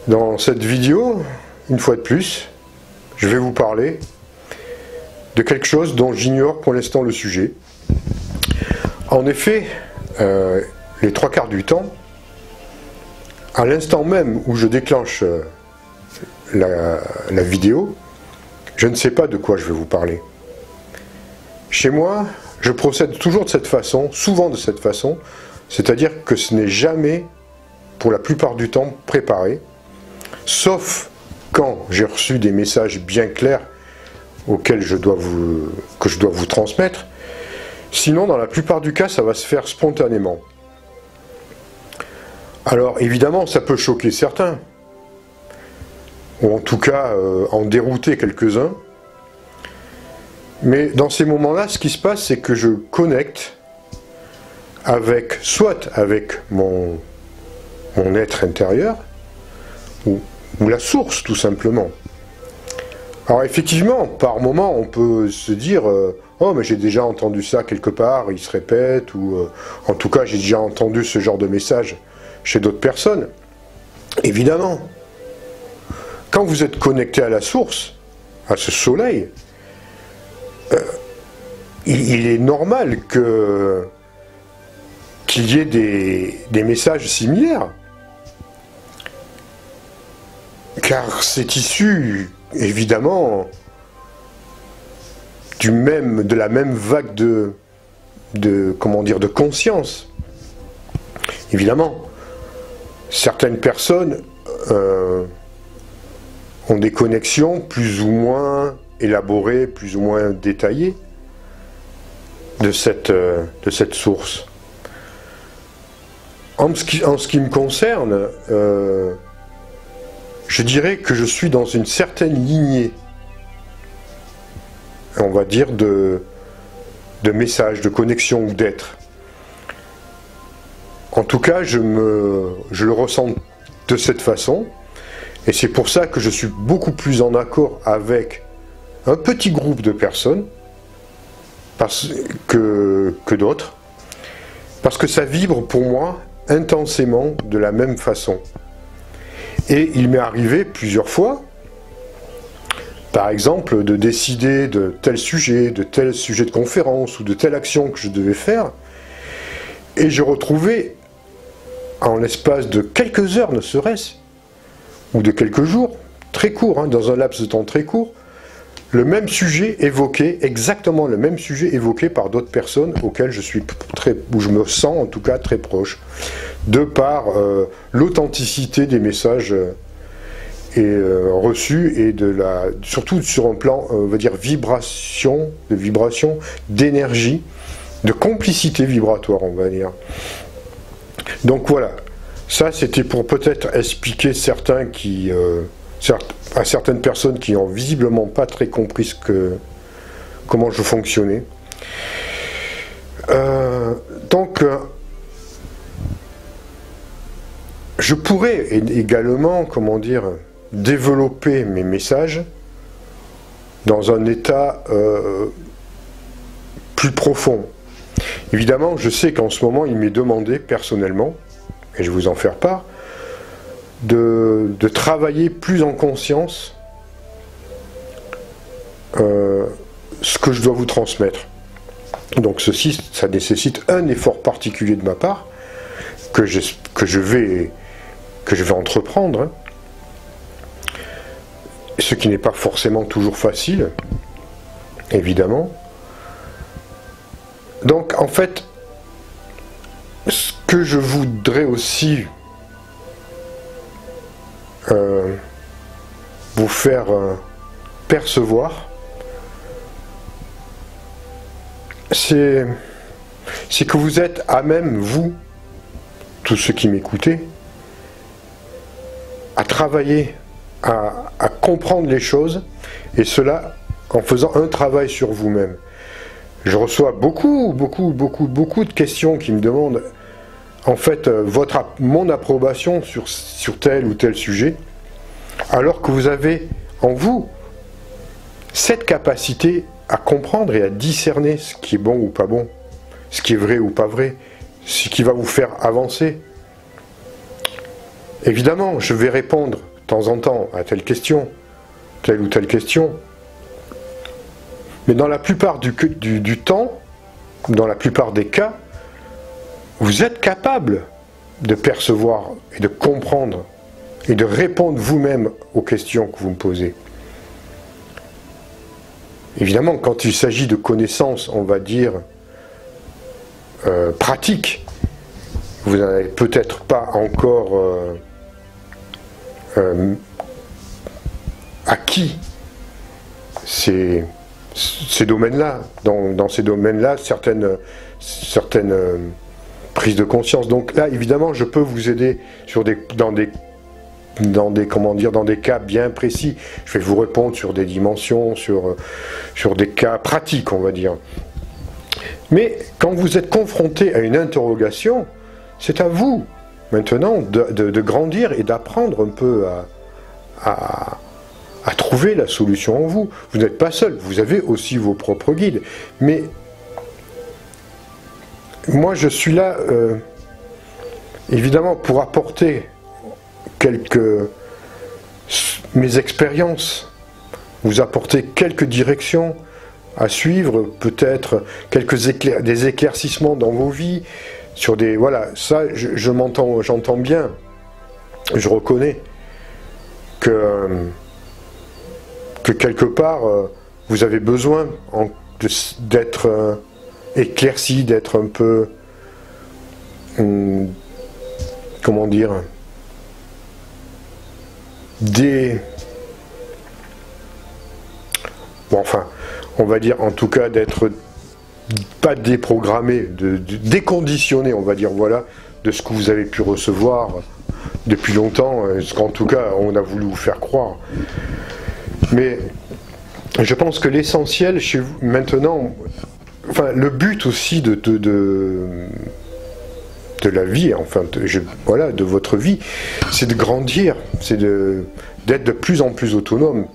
Dans cette vidéo, une fois de plus, je vais vous parler de quelque chose dont j'ignore pour l'instant le sujet. En effet, les trois quarts du temps, à l'instant même où je déclenche la vidéo, je ne sais pas de quoi je vais vous parler. Chez moi, je procède toujours de cette façon, souvent de cette façon, c'est-à-dire que ce n'est jamais, pour la plupart du temps, préparé, sauf quand j'ai reçu des messages bien clairs auxquels que je dois vous transmettre. Sinon, dans la plupart du cas, ça va se faire spontanément. Alors, évidemment, ça peut choquer certains, ou en tout cas en dérouter quelques-uns. Mais dans ces moments-là, ce qui se passe, c'est que je connecte avec, soit avec mon être intérieur, ou la source, tout simplement. Alors effectivement, par moment, on peut se dire oh, mais j'ai déjà entendu ça quelque part, il se répète, ou en tout cas, j'ai déjà entendu ce genre de message chez d'autres personnes. Évidemment, quand vous êtes connecté à la source, à ce soleil, il est normal qu'il y ait des messages similaires. Car c'est issu, évidemment, de la même vague de conscience. Évidemment, certaines personnes ont des connexions plus ou moins élaborées, plus ou moins détaillées de cette source. En ce qui me concerne, je dirais que je suis dans une certaine lignée, on va dire, de messages, de connexion ou d'être. En tout cas, je le ressens de cette façon, et c'est pour ça que je suis beaucoup plus en accord avec un petit groupe de personnes que d'autres, parce que ça vibre pour moi intensément de la même façon. Et il m'est arrivé plusieurs fois, par exemple, de décider de tel sujet de conférence ou de telle action que je devais faire, et je retrouvais, en l'espace de quelques heures ne serait-ce, ou de quelques jours, très court, hein, dans un laps de temps très court, le même sujet évoqué, exactement le même sujet évoqué par d'autres personnes auxquelles où je me sens en tout cas très proche, de par l'authenticité des messages reçus et surtout sur un plan, on va dire, vibration, d'énergie, de complicité vibratoire, on va dire. Donc voilà, ça c'était pour peut-être expliquer à certaines personnes qui n'ont visiblement pas très compris comment je fonctionnais. Donc, je pourrais également, comment dire, développer mes messages dans un état plus profond. Évidemment, je sais qu'en ce moment, il m'est demandé personnellement, et je vais vous en faire part, de travailler plus en conscience ce que je dois vous transmettre. Donc ceci, ça nécessite un effort particulier de ma part que je vais entreprendre, hein. Ce qui n'est pas forcément toujours facile, évidemment. Donc en fait, ce que je voudrais aussi vous faire percevoir, c'est que vous êtes à même, vous, tous ceux qui m'écoutez, à travailler, à comprendre les choses, et cela en faisant un travail sur vous-même. Je reçois beaucoup de questions qui me demandent en fait mon approbation sur tel ou tel sujet, alors que vous avez en vous cette capacité à comprendre et à discerner ce qui est bon ou pas bon, ce qui est vrai ou pas vrai, ce qui va vous faire avancer. Évidemment, je vais répondre temps en temps à telle question, telle ou telle question. Mais dans la plupart du temps, dans la plupart des cas, vous êtes capable de percevoir et de comprendre et de répondre vous-même aux questions que vous me posez. Évidemment, quand il s'agit de connaissances, on va dire, pratiques, vous n'en avez peut-être pas encore acquis ces domaines-là. Dans ces domaines-là, certaines prises de conscience. Donc là, évidemment, je peux vous aider dans des cas bien précis. Je vais vous répondre sur des dimensions, sur des cas pratiques, on va dire. Mais quand vous êtes confronté à une interrogation, c'est à vous, maintenant, de grandir et d'apprendre un peu à trouver la solution en vous. Vous n'êtes pas seul, vous avez aussi vos propres guides. Mais moi, je suis là, évidemment, pour apporter mes expériences, vous apporter quelques directions à suivre, peut-être des éclaircissements dans vos vies, sur des... Voilà, ça, j'entends bien, je reconnais que quelque part, vous avez besoin d'être éclairci, d'être un peu... comment dire... Bon, enfin, on va dire en tout cas d'être pas déprogrammé, de déconditionné, on va dire, voilà, de ce que vous avez pu recevoir depuis longtemps, ce qu'en tout cas on a voulu vous faire croire. Mais je pense que l'essentiel chez vous, maintenant, enfin, le but aussi de la vie, enfin, voilà, de votre vie, c'est de grandir, c'est d'être de plus en plus autonome,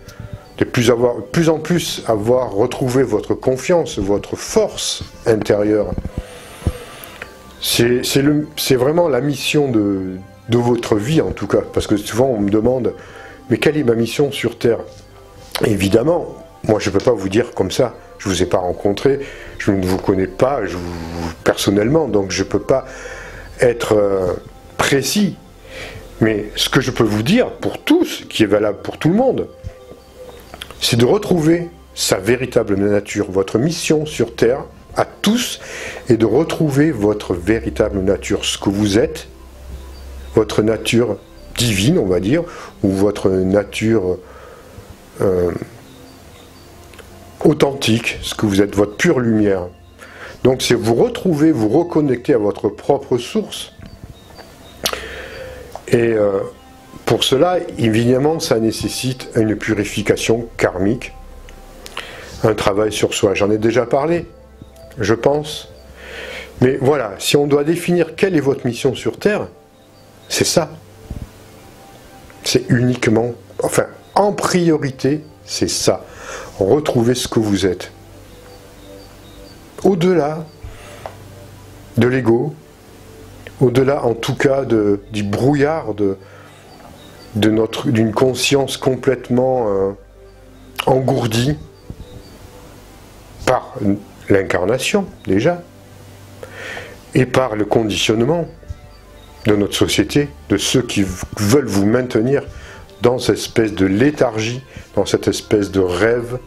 de plus en plus avoir retrouvé votre confiance, votre force intérieure. C'est vraiment la mission de votre vie, en tout cas, parce que souvent on me demande, mais quelle est ma mission sur Terre? Évidemment, moi je ne peux pas vous dire comme ça, je ne vous ai pas rencontré, je ne vous connais pas personnellement, donc je ne peux pas être précis. Mais ce que je peux vous dire pour tous, qui est valable pour tout le monde, c'est de retrouver sa véritable nature. Votre mission sur Terre, à tous, est de retrouver votre véritable nature, ce que vous êtes, votre nature divine, on va dire, ou votre nature authentique, ce que vous êtes, votre pure lumière. Donc c'est vous retrouver, vous reconnecter à votre propre source. Et pour cela, évidemment, ça nécessite une purification karmique, un travail sur soi. J'en ai déjà parlé, je pense. Mais voilà, si on doit définir quelle est votre mission sur Terre, c'est ça. C'est uniquement, enfin, en priorité, c'est ça. Retrouver ce que vous êtes. Au-delà de l'ego, au-delà en tout cas du brouillard d'une conscience complètement engourdie par l'incarnation déjà, et par le conditionnement de notre société, de ceux qui veulent vous maintenir dans cette espèce de léthargie, dans cette espèce de rêve,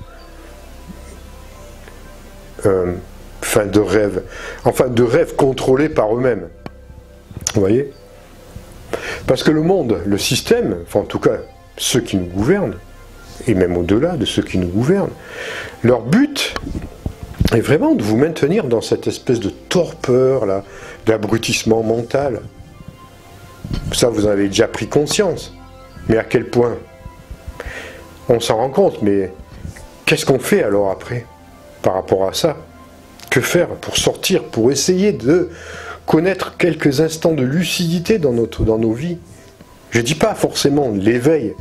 de rêve contrôlé par eux-mêmes. Vous voyez? Parce que le monde, le système, enfin en tout cas ceux qui nous gouvernent, et même au-delà de ceux qui nous gouvernent, leur but est vraiment de vous maintenir dans cette espèce de torpeur, là, d'abrutissement mental. Ça, vous en avez déjà pris conscience. Mais à quel point? On s'en rend compte, mais qu'est-ce qu'on fait alors après, par rapport à ça? Que faire pour sortir, pour essayer de connaître quelques instants de lucidité dans nos vies? Je ne dis pas forcément l'éveil.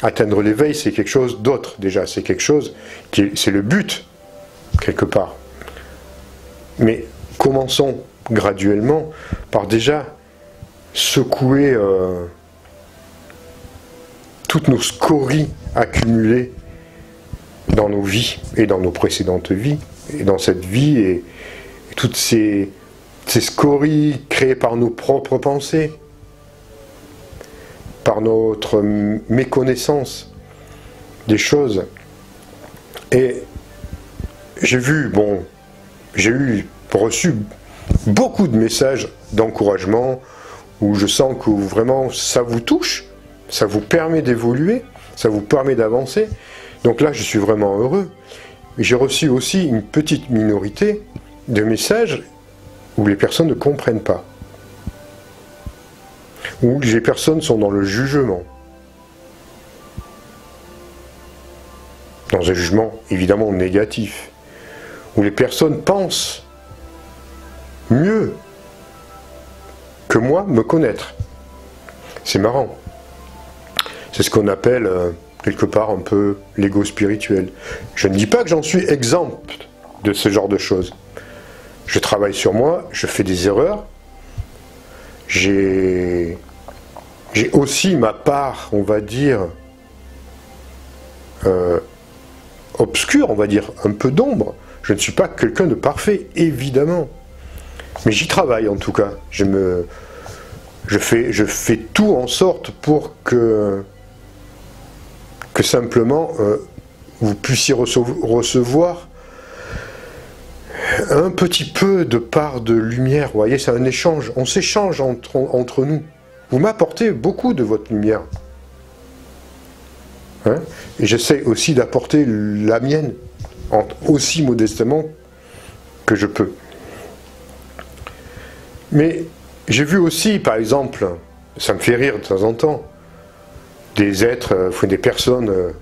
Atteindre l'éveil, c'est quelque chose d'autre déjà. C'est quelque chose c'est le but, quelque part. Mais commençons graduellement par déjà secouer toutes nos scories accumulées dans nos vies et dans nos précédentes vies, et dans cette vie, et toutes ces scories créées par nos propres pensées, par notre méconnaissance des choses. Et j'ai reçu beaucoup de messages d'encouragement, où je sens que vraiment ça vous touche, ça vous permet d'évoluer, ça vous permet d'avancer. Donc là, je suis vraiment heureux. Mais j'ai reçu aussi une petite minorité de messages où les personnes ne comprennent pas, où les personnes sont dans le jugement. Dans un jugement évidemment négatif, où les personnes pensent mieux que moi me connaître. C'est marrant. C'est ce qu'on appelle quelque part un peu l'ego spirituel. Je ne dis pas que j'en suis exempt de ce genre de choses. Je travaille sur moi, je fais des erreurs. J'ai aussi ma part, on va dire, obscure, on va dire, un peu d'ombre. Je ne suis pas quelqu'un de parfait, évidemment. Mais j'y travaille en tout cas. Je fais tout en sorte pour que simplement vous puissiez recevoir un petit peu de part de lumière. Vous voyez, c'est un échange. On s'échange entre nous. Vous m'apportez beaucoup de votre lumière. Hein? Et j'essaie aussi d'apporter la mienne, aussi modestement que je peux. Mais j'ai vu aussi, par exemple, ça me fait rire de temps en temps, des êtres, des personnes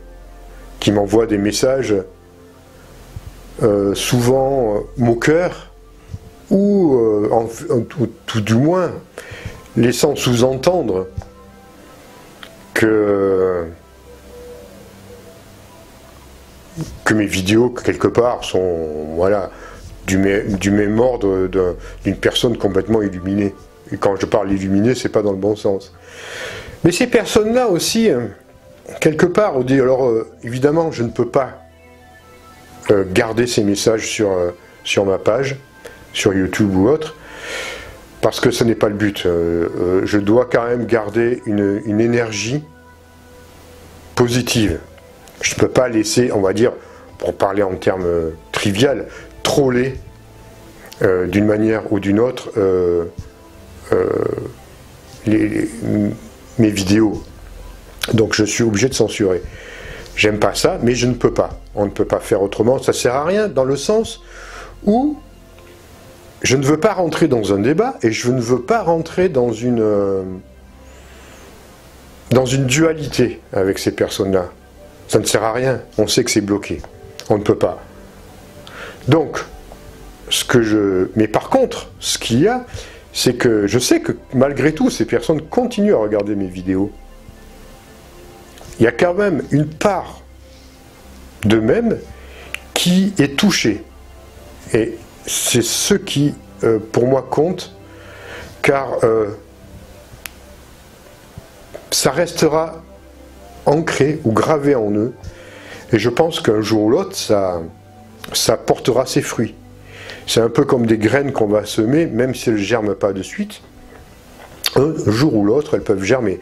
qui m'envoient des messages souvent moqueurs, ou tout du moins laissant sous-entendre que mes vidéos, quelque part, sont voilà, du même ordre d'une personne complètement illuminée. Et quand je parle illuminée, c'est pas dans le bon sens. Mais ces personnes-là aussi, quelque part, on dit, alors évidemment, je ne peux pas garder ces messages sur ma page, sur YouTube ou autre, parce que ce n'est pas le but. Je dois quand même garder une énergie positive. Je ne peux pas laisser, on va dire, pour parler en termes trivial, troller d'une manière ou d'une autre mes vidéos. Donc je suis obligé de censurer. J'aime pas ça, mais je ne peux pas. On ne peut pas faire autrement, ça sert à rien, dans le sens où je ne veux pas rentrer dans un débat et je ne veux pas rentrer dans une dualité avec ces personnes-là. Ça ne sert à rien, on sait que c'est bloqué. On ne peut pas. Donc, mais par contre, ce qu'il y a, c'est que je sais que malgré tout, ces personnes continuent à regarder mes vidéos. Il y a quand même une part d'eux-mêmes qui est touchée. Et c'est ce qui, pour moi, compte, car ça restera ancré ou gravé en eux. Et je pense qu'un jour ou l'autre, ça portera ses fruits. C'est un peu comme des graines qu'on va semer, même si elles ne germent pas de suite. Un jour ou l'autre, elles peuvent germer.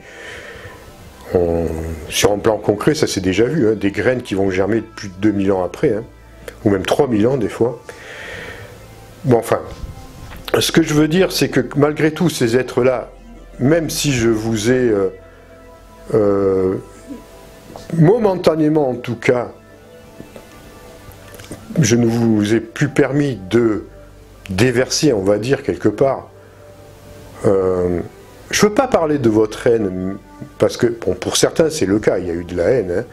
Sur un plan concret, ça s'est déjà vu, hein, des graines qui vont germer plus de 2000 ans après, hein, ou même 3000 ans des fois. Bon, enfin, ce que je veux dire, c'est que malgré tout, ces êtres-là, même si je vous ai, momentanément en tout cas, je ne vous ai plus permis de déverser, on va dire, quelque part. Je ne veux pas parler de votre haine, parce que bon, pour certains c'est le cas, il y a eu de la haine, hein.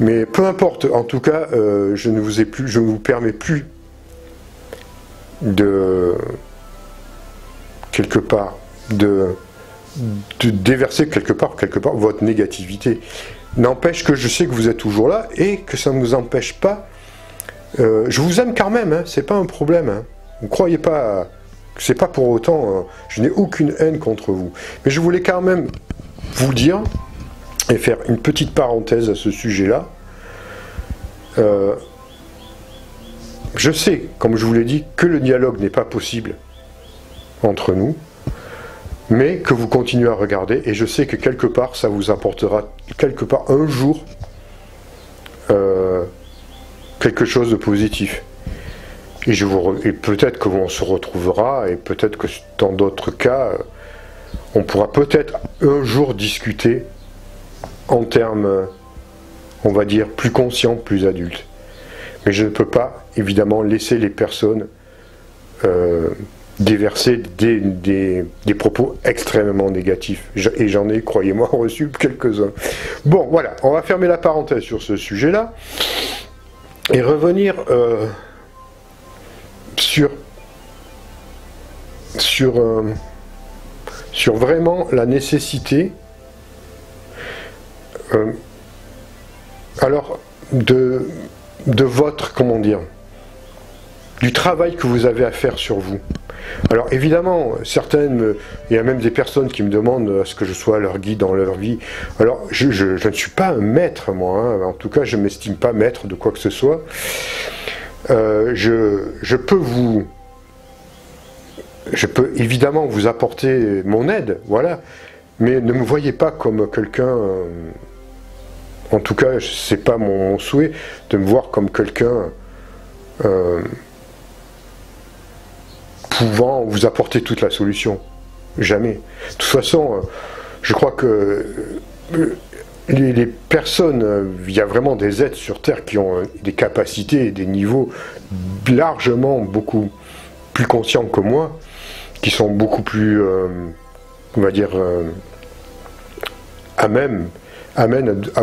Mais peu importe, en tout cas, je ne vous permets plus de, quelque part, de déverser quelque part votre négativité. N'empêche que je sais que vous êtes toujours là et que ça ne vous empêche pas. Je vous aime quand même, hein, c'est pas un problème. Hein. Ne croyez pas, c'est pas pour autant, je n'ai aucune haine contre vous. Mais je voulais quand même vous dire et faire une petite parenthèse à ce sujet-là. Je sais, comme je vous l'ai dit, que le dialogue n'est pas possible entre nous, mais que vous continuez à regarder, et je sais que quelque part, ça vous apportera, quelque part, un jour, quelque chose de positif. Et peut-être que on se retrouvera, et peut-être que dans d'autres cas, on pourra peut-être un jour discuter en termes, on va dire, plus conscients, plus adultes. Mais je ne peux pas, évidemment, laisser les personnes déverser des propos extrêmement négatifs. Et j'en ai, croyez-moi, reçu quelques-uns. Bon, voilà, on va fermer la parenthèse sur ce sujet-là et revenir sur vraiment la nécessité alors de votre, comment dire, du travail que vous avez à faire sur vous. Alors évidemment, il y a même des personnes qui me demandent à ce que je sois leur guide dans leur vie. Alors je ne suis pas un maître, moi, hein. En tout cas je ne m'estime pas maître de quoi que ce soit. Je peux évidemment vous apporter mon aide, voilà, mais ne me voyez pas comme quelqu'un, en tout cas c'est pas mon souhait de me voir comme quelqu'un pouvant vous apporter toute la solution. Jamais. De toute façon, je crois que les personnes, il y a vraiment des êtres sur Terre qui ont des capacités et des niveaux largement beaucoup plus conscients que moi, qui sont beaucoup plus, on va dire, amènent à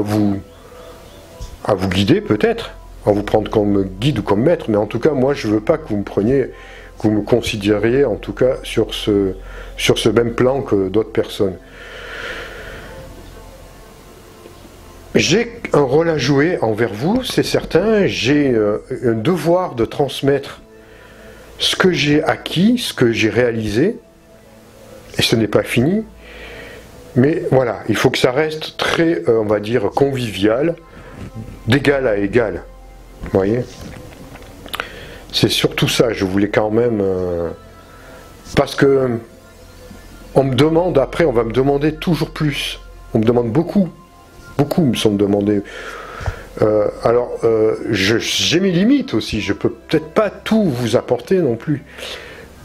vous guider peut-être, à vous prendre comme guide ou comme maître, mais en tout cas, moi, je ne veux pas que vous me preniez, que vous me considériez, en tout cas, sur ce même plan que d'autres personnes. J'ai un rôle à jouer envers vous, c'est certain. J'ai un devoir de transmettre ce que j'ai acquis, ce que j'ai réalisé, et ce n'est pas fini. Mais voilà, il faut que ça reste très, on va dire, convivial, d'égal à égal. Vous voyez ? C'est surtout ça, je voulais quand même... parce que on me demande, après on va me demander toujours plus. On me demande beaucoup. Beaucoup me sont demandés. J'ai mes limites aussi, je peux peut-être pas tout vous apporter non plus.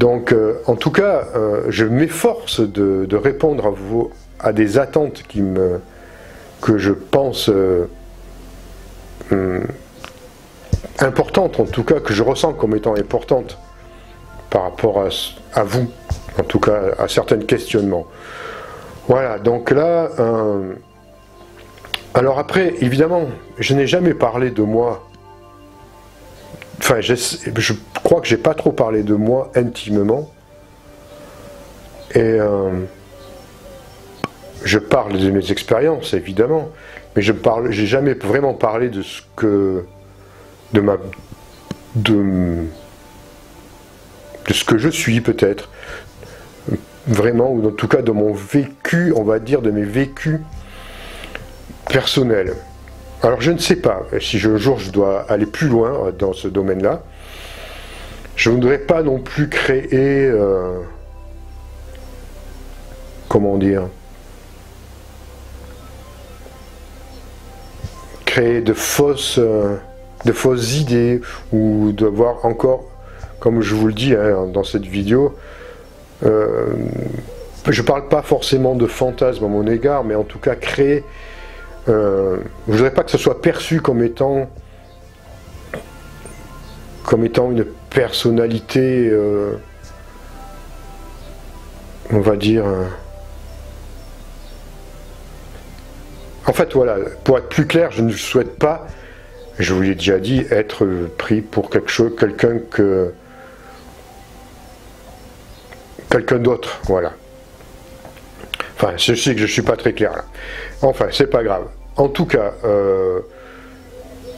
Donc, en tout cas, je m'efforce de répondre à des attentes que je pense importantes, en tout cas, que je ressens comme étant importantes par rapport à vous, en tout cas, à certains questionnements. Voilà, donc là... Alors après, évidemment, je n'ai jamais parlé de moi. Enfin, je crois que j'ai pas trop parlé de moi intimement. Et je parle de mes expériences, évidemment, mais j'ai jamais vraiment parlé de ce que, de ce que je suis peut-être, vraiment, ou en tout cas de mon vécu, on va dire, de mes vécus personnels. Alors je ne sais pas si un jour je dois aller plus loin dans ce domaine-là. Je ne voudrais pas non plus créer, comment dire, créer de fausses idées, ou d'avoir encore, comme je vous le dis hein, dans cette vidéo, je ne parle pas forcément de fantasmes à mon égard, mais en tout cas créer, je ne voudrais pas que ce soit perçu comme étant une personnalité, on va dire... En fait, voilà, pour être plus clair, je ne souhaite pas, je vous l'ai déjà dit, être pris pour quelqu'un d'autre, voilà. Enfin, je sais que je ne suis pas très clair là. Enfin, c'est pas grave. En tout cas,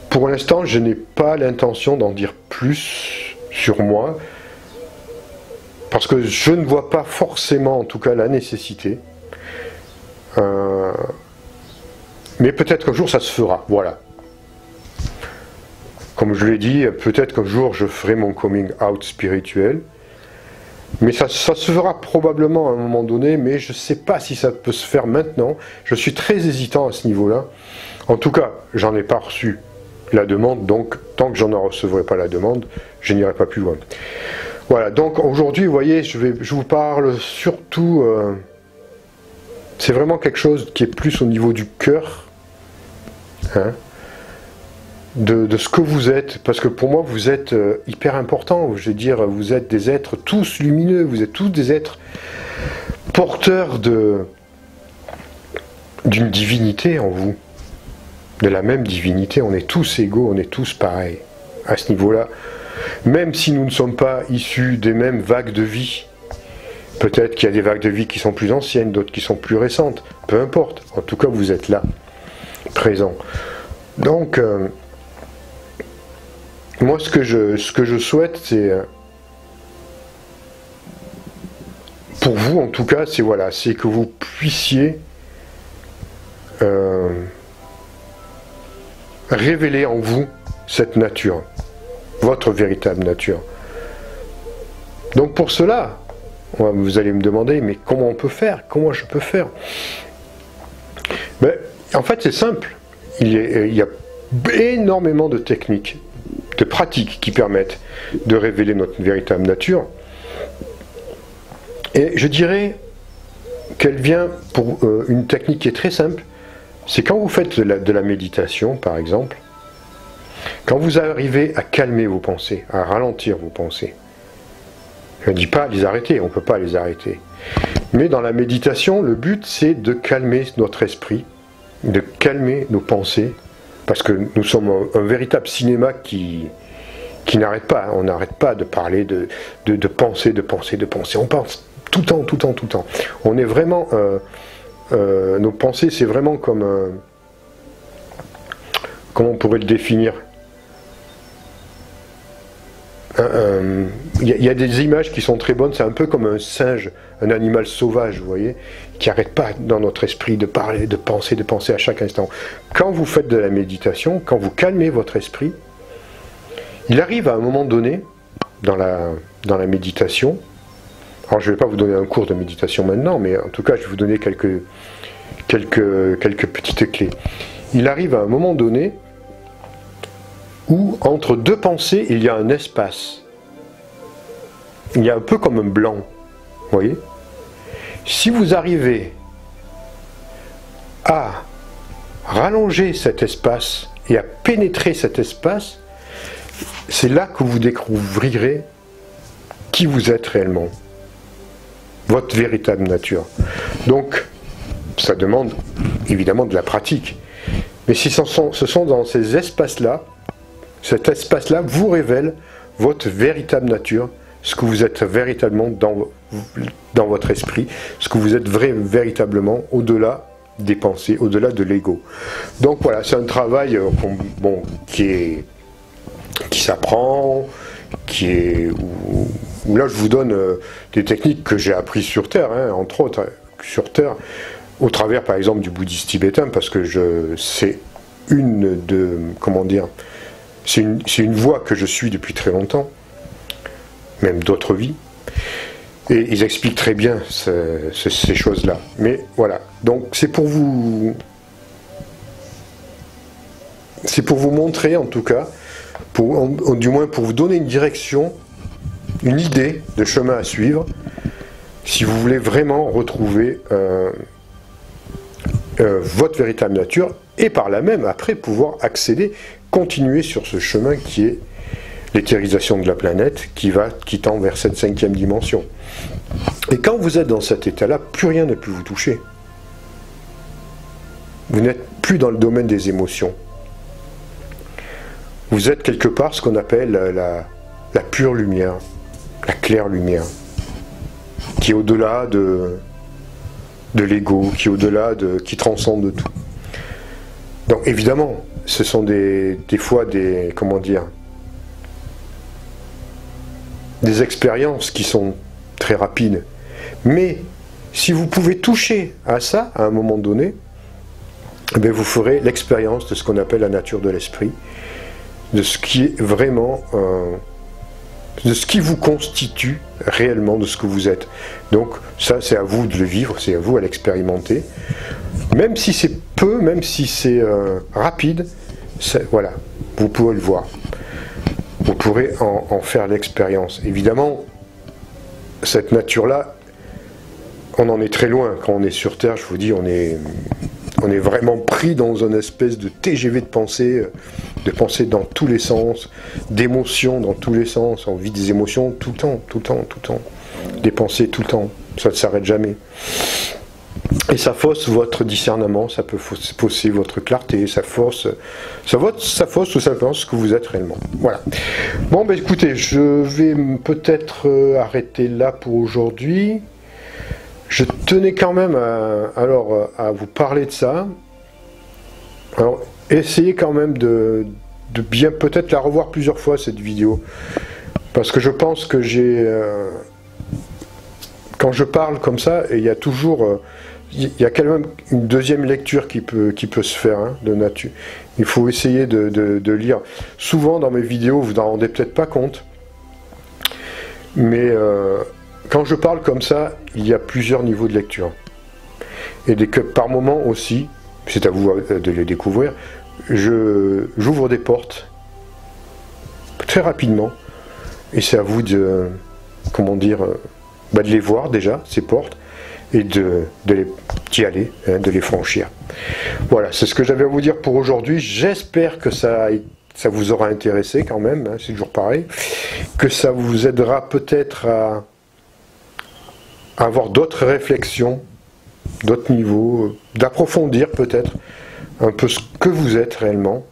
pour l'instant, je n'ai pas l'intention d'en dire plus sur moi, parce que je ne vois pas forcément, en tout cas, la nécessité. Mais peut-être qu'un jour ça se fera, voilà. Comme je l'ai dit, peut-être qu'un jour je ferai mon coming out spirituel. Mais ça se fera probablement à un moment donné, mais je ne sais pas si ça peut se faire maintenant. Je suis très hésitant à ce niveau-là. En tout cas, j'en ai pas reçu la demande, donc tant que j'en recevrai pas la demande, je n'irai pas plus loin. Voilà, donc aujourd'hui, vous voyez, je vous parle surtout... c'est vraiment quelque chose qui est plus au niveau du cœur, hein, de ce que vous êtes, parce que pour moi vous êtes hyper important, je veux dire, vous êtes des êtres tous lumineux, vous êtes tous des êtres porteurs d'une divinité en vous, de la même divinité, on est tous égaux, on est tous pareils, à ce niveau-là, même si nous ne sommes pas issus des mêmes vagues de vie, peut-être qu'il y a des vagues de vie qui sont plus anciennes, d'autres qui sont plus récentes, peu importe, en tout cas vous êtes là, présent. Donc, moi, ce que je souhaite, c'est, pour vous en tout cas, c'est voilà, c'est que vous puissiez révéler en vous cette nature, votre véritable nature. Donc pour cela, vous allez me demander, mais comment on peut faire? Comment je peux faire? Ben, en fait, c'est simple. Il y a énormément de techniques, de pratiques qui permettent de révéler notre véritable nature. Et je dirais qu'elle vient pour une technique qui est très simple. C'est quand vous faites de la méditation, par exemple, quand vous arrivez à calmer vos pensées, à ralentir vos pensées. Je ne dis pas les arrêter, on ne peut pas les arrêter. Mais dans la méditation, le but c'est de calmer notre esprit, de calmer nos pensées, parce que nous sommes un véritable cinéma qui n'arrête pas. On n'arrête pas de parler, de penser, de penser, de penser. On pense tout le temps, tout le temps, tout le temps. On est vraiment... nos pensées, c'est vraiment comme... comment on pourrait le définir? Il y a des images qui sont très bonnes, c'est un peu comme un singe, un animal sauvage, vous voyez, qui n'arrête pas dans notre esprit de parler, de penser à chaque instant. Quand vous faites de la méditation, quand vous calmez votre esprit, il arrive à un moment donné, dans la méditation, alors je ne vais pas vous donner un cours de méditation maintenant, mais en tout cas je vais vous donner quelques petites clés. Il arrive à un moment donné où entre deux pensées, il y a un espace. Il y a un peu comme un blanc. Vous voyez? Si vous arrivez à rallonger cet espace et à pénétrer cet espace, c'est là que vous découvrirez qui vous êtes réellement. Votre véritable nature. Donc, ça demande évidemment de la pratique. Mais si ce sont dans ces espaces-là, cet espace-là vous révèle votre véritable nature, ce que vous êtes véritablement dans votre esprit, ce que vous êtes véritablement au-delà des pensées, au-delà de l'ego. Donc voilà, c'est un travail qui s'apprend, où là je vous donne des techniques que j'ai apprises sur Terre, hein, entre autres, sur Terre, au travers par exemple du bouddhisme tibétain, parce que c'est une de, comment dire, c'est une voie que je suis depuis très longtemps, même d'autres vies, et ils expliquent très bien ces choses-là. Mais voilà, donc c'est pour vous montrer en tout cas, du moins pour vous donner une direction, une idée de chemin à suivre, si vous voulez vraiment retrouver votre véritable nature, et par là même, après, pouvoir accéder, continuer sur ce chemin qui est l'éthérisation de la planète, qui tend vers cette 5e dimension. Et quand vous êtes dans cet état-là, plus rien ne peut vous toucher. Vous n'êtes plus dans le domaine des émotions. Vous êtes quelque part ce qu'on appelle la pure lumière, la claire lumière, qui est au-delà de l'ego, qui est au-delà qui transcende tout. Donc évidemment, ce sont des fois des, comment dire, des expériences qui sont très rapides. Mais si vous pouvez toucher à ça à un moment donné, eh bien, vous ferez l'expérience de ce qu'on appelle la nature de l'esprit, de ce qui est vraiment, de ce qui vous constitue réellement, de ce que vous êtes. Donc ça, c'est à vous de le vivre, c'est à vous à l'expérimenter. Même si c'est peu, même si c'est rapide, voilà, vous pourrez le voir. Vous pourrez en faire l'expérience. Évidemment, cette nature-là, on en est très loin. Quand on est sur Terre, je vous dis, on est vraiment pris dans une espèce de TGV de pensée dans tous les sens, d'émotions dans tous les sens. On vit des émotions tout le temps, tout le temps, tout le temps. Des pensées tout le temps. Ça ne s'arrête jamais. Et ça fausse votre discernement, ça peut fausser votre clarté, ça fausse tout simplement ce que vous êtes réellement. Voilà. Bon, ben écoutez, je vais peut-être arrêter là pour aujourd'hui. Je tenais quand même à vous parler de ça. Alors, essayez quand même de bien peut-être la revoir plusieurs fois, cette vidéo. Parce que je pense que quand je parle comme ça, il y a toujours... il y a quand même une deuxième lecture qui peut se faire, hein, de nature. Il faut essayer de lire. Souvent dans mes vidéos, vous n'en rendez peut-être pas compte. Mais quand je parle comme ça, il y a plusieurs niveaux de lecture. Et par moment aussi, c'est à vous de les découvrir, j'ouvre des portes très rapidement. Et c'est à vous de, comment dire, de les voir déjà, ces portes, et d'y aller, hein, de les franchir. Voilà, c'est ce que j'avais à vous dire pour aujourd'hui. J'espère que ça vous aura intéressé quand même, hein, c'est toujours pareil, que ça vous aidera peut-être à avoir d'autres réflexions, d'autres niveaux, d'approfondir peut-être un peu ce que vous êtes réellement,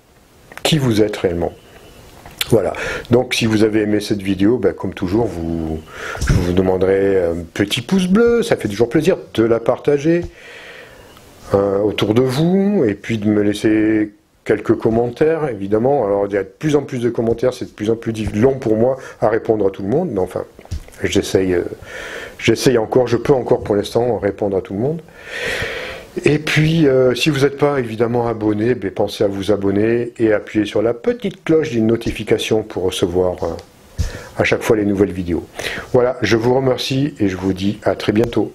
qui vous êtes réellement. Voilà, donc si vous avez aimé cette vidéo, ben, comme toujours, je vous demanderai un petit pouce bleu, ça fait toujours plaisir de la partager autour de vous, et puis de me laisser quelques commentaires, évidemment. Alors il y a de plus en plus de commentaires, c'est de plus en plus long pour moi à répondre à tout le monde, mais enfin, j'essaye encore, je peux encore pour l'instant répondre à tout le monde. Et puis, si vous n'êtes pas évidemment abonné, ben, pensez à vous abonner et appuyer sur la petite cloche d'une notification pour recevoir à chaque fois les nouvelles vidéos. Voilà, je vous remercie et je vous dis à très bientôt.